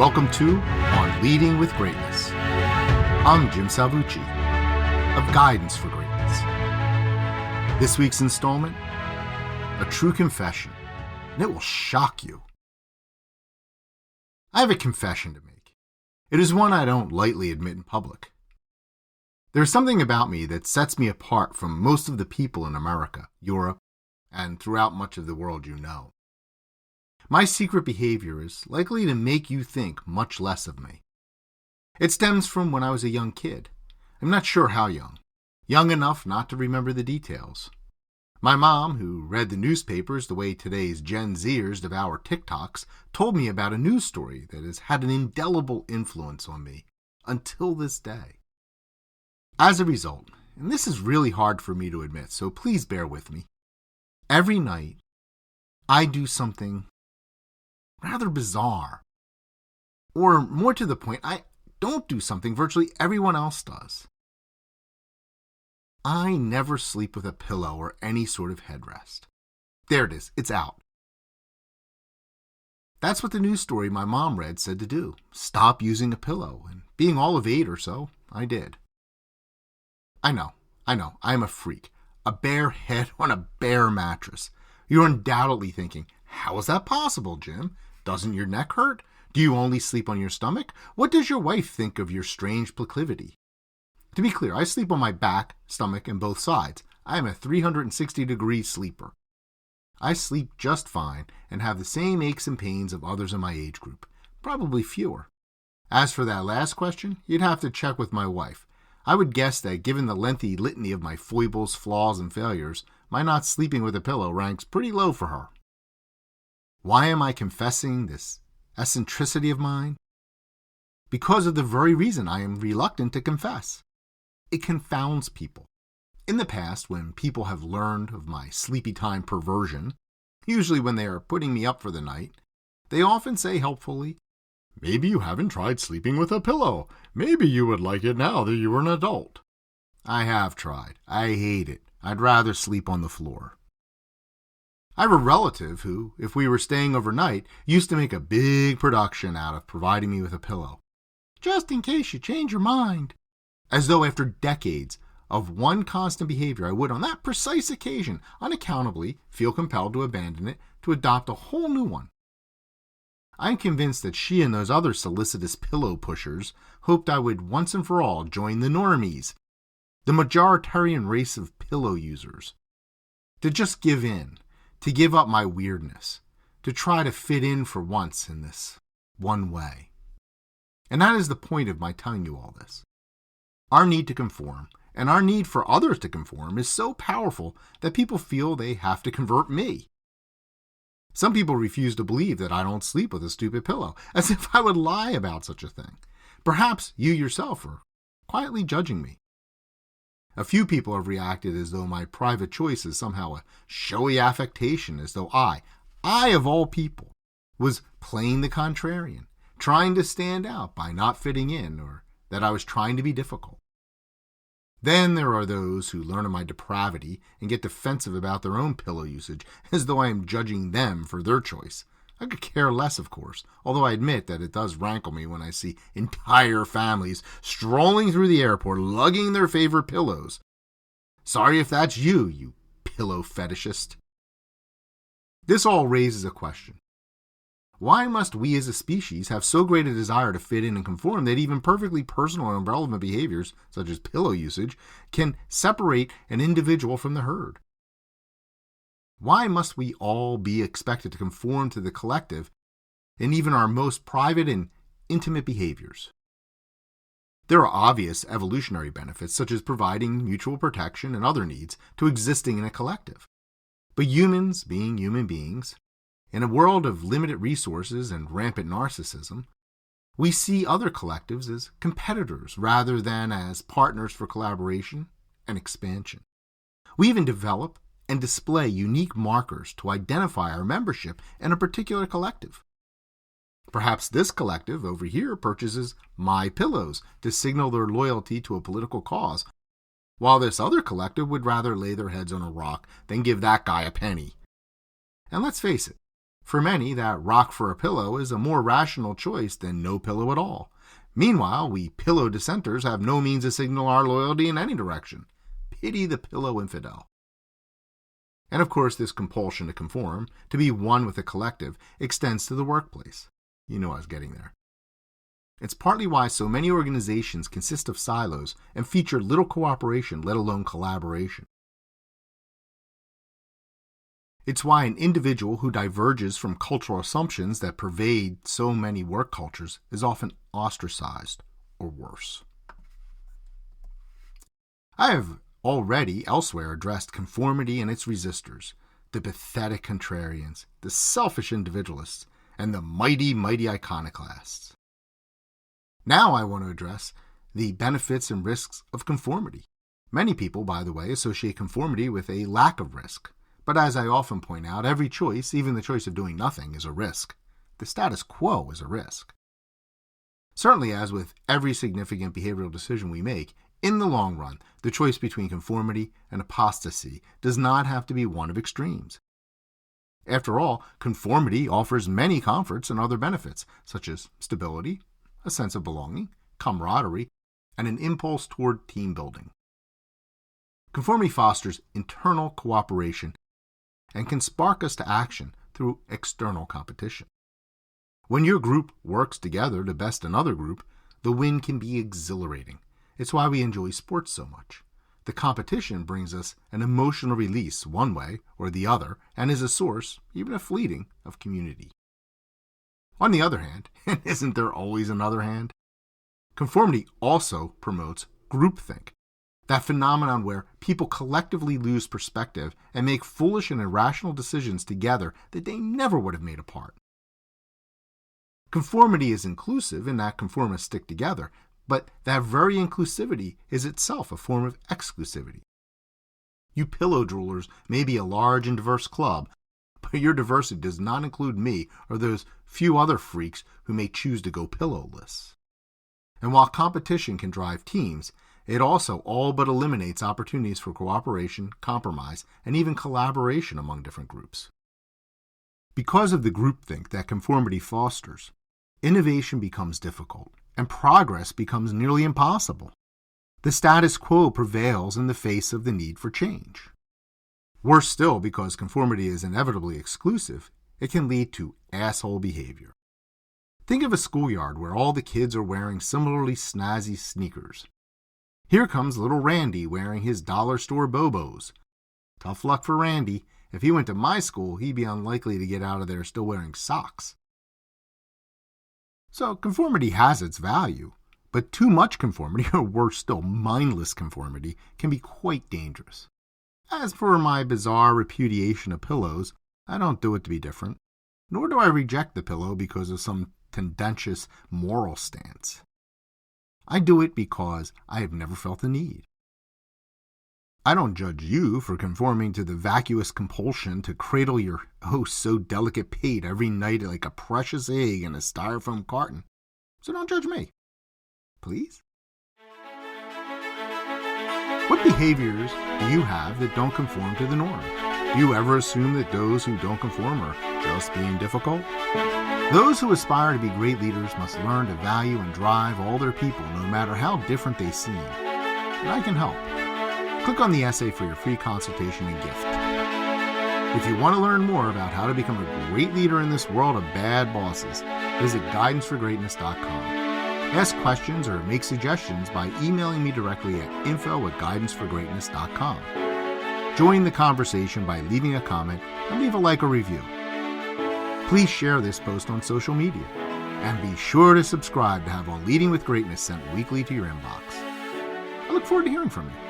Welcome to On Leading with Greatness. I'm Jim Salvucci of Guidance for Greatness. This week's installment, a true confession, and it will shock you. I have a confession to make. It is one I don't lightly admit in public. There is something about me that sets me apart from most of the people in America, Europe, and throughout much of the world you know. My secret behavior is likely to make you think much less of me. It stems from when I was a young kid. I'm not sure how young. Young enough not to remember the details. My mom, who read the newspapers the way today's Gen Zers devour TikToks, told me about a news story that has had an indelible influence on me until this day. As a result, and this is really hard for me to admit, so please bear with me, every night I do something rather bizarre. Or more to the point, I don't do something virtually everyone else does. I never sleep with a pillow or any sort of headrest. There it is, it's out. That's what the news story my mom read said to do. Stop using a pillow, and being all of 8 or so, I did. I know, I am a freak. A bare head on a bare mattress. You're undoubtedly thinking, how is that possible, Jim? Doesn't your neck hurt? Do you only sleep on your stomach? What does your wife think of your strange proclivity? To be clear, I sleep on my back, stomach, and both sides. I am a 360-degree sleeper. I sleep just fine and have the same aches and pains of others in my age group, probably fewer. As for that last question, you'd have to check with my wife. I would guess that given the lengthy litany of my foibles, flaws, and failures, my not sleeping with a pillow ranks pretty low for her. Why am I confessing this eccentricity of mine? Because of the very reason I am reluctant to confess. It confounds people. In the past, when people have learned of my sleepy time perversion, usually when they are putting me up for the night, they often say helpfully, "Maybe you haven't tried sleeping with a pillow. Maybe you would like it now that you are an adult." I have tried. I hate it. I'd rather sleep on the floor. I have a relative who, if we were staying overnight, used to make a big production out of providing me with a pillow, just in case you change your mind. As though after decades of one constant behavior, I would, on that precise occasion, unaccountably feel compelled to abandon it to adopt a whole new one. I'm convinced that she and those other solicitous pillow pushers hoped I would once and for all join the normies, the majoritarian race of pillow users, to just give in, to give up my weirdness, to try to fit in for once in this one way. And that is the point of my telling you all this. Our need to conform, and our need for others to conform, is so powerful that people feel they have to convert me. Some people refuse to believe that I don't sleep with a stupid pillow, as if I would lie about such a thing. Perhaps you yourself are quietly judging me. A few people have reacted as though my private choice is somehow a showy affectation, as though I of all people, was playing the contrarian, trying to stand out by not fitting in, or that I was trying to be difficult. Then there are those who learn of my depravity and get defensive about their own pillow usage, as though I am judging them for their choice. I could care less, of course, although I admit that it does rankle me when I see entire families strolling through the airport lugging their favorite pillows. Sorry if that's you, you pillow fetishist. This all raises a question. Why must we as a species have so great a desire to fit in and conform that even perfectly personal and irrelevant behaviors, such as pillow usage, can separate an individual from the herd? Why must we all be expected to conform to the collective in even our most private and intimate behaviors? There are obvious evolutionary benefits, such as providing mutual protection and other needs, to existing in a collective. But humans, being human beings, in a world of limited resources and rampant narcissism, we see other collectives as competitors rather than as partners for collaboration and expansion. We even develop and display unique markers to identify our membership in a particular collective. Perhaps this collective over here purchases my pillows to signal their loyalty to a political cause, while this other collective would rather lay their heads on a rock than give that guy a penny. And let's face it, For many, that rock for a pillow is a more rational choice than no pillow at all. Meanwhile, we pillow dissenters have no means to signal our loyalty in any direction. Pity the pillow infidel. And of course, this compulsion to conform, to be one with the collective, extends to the workplace. You know I was getting there. It's partly why so many organizations consist of silos and feature little cooperation, let alone collaboration. It's why an individual who diverges from cultural assumptions that pervade so many work cultures is often ostracized or worse. I have already elsewhere addressed conformity and its resistors, the pathetic contrarians, the selfish individualists, and the mighty, mighty iconoclasts. Now I want to address the benefits and risks of conformity. Many people, by the way, associate conformity with a lack of risk. But as I often point out, every choice, even the choice of doing nothing, is a risk. The status quo is a risk. Certainly, as with every significant behavioral decision we make, in the long run, the choice between conformity and apostasy does not have to be one of extremes. After all, conformity offers many comforts and other benefits, such as stability, a sense of belonging, camaraderie, and an impulse toward team building. Conformity fosters internal cooperation and can spark us to action through external competition. When your group works together to best another group, the win can be exhilarating. It's why we enjoy sports so much. The competition brings us an emotional release one way or the other and is a source, even if fleeting, of community. On the other hand, and isn't there always another hand? Conformity also promotes groupthink, that phenomenon where people collectively lose perspective and make foolish and irrational decisions together that they never would have made apart. Conformity is inclusive in that conformists stick together, but that very inclusivity is itself a form of exclusivity. You pillow droolers may be a large and diverse club, but your diversity does not include me or those few other freaks who may choose to go pillowless. And while competition can drive teams, it also all but eliminates opportunities for cooperation, compromise, and even collaboration among different groups. Because of the groupthink that conformity fosters, innovation becomes difficult, and progress becomes nearly impossible. The status quo prevails in the face of the need for change. Worse still, because conformity is inevitably exclusive, it can lead to asshole behavior. Think of a schoolyard where all the kids are wearing similarly snazzy sneakers. Here comes little Randy wearing his dollar store Bobos. Tough luck for Randy. If he went to my school, he'd be unlikely to get out of there still wearing socks. So conformity has its value, but too much conformity, or worse still, mindless conformity, can be quite dangerous. As for my bizarre repudiation of pillows, I don't do it to be different, nor do I reject the pillow because of some tendentious moral stance. I do it because I have never felt the need. I don't judge you for conforming to the vacuous compulsion to cradle your oh so delicate pate every night like a precious egg in a styrofoam carton. So don't judge me. Please? What behaviors do you have that don't conform to the norm? Do you ever assume that those who don't conform are just being difficult? Those who aspire to be great leaders must learn to value and drive all their people, no matter how different they seem. And I can help. Click on the essay for your free consultation and gift. If you want to learn more about how to become a great leader in this world of bad bosses, visit guidanceforgreatness.com. Ask questions or make suggestions by emailing me directly at info@guidanceforgreatness.com. Join the conversation by leaving a comment and leave a like or review. Please share this post on social media, and be sure to subscribe to have On Leading with Greatness sent weekly to your inbox. I look forward to hearing from you.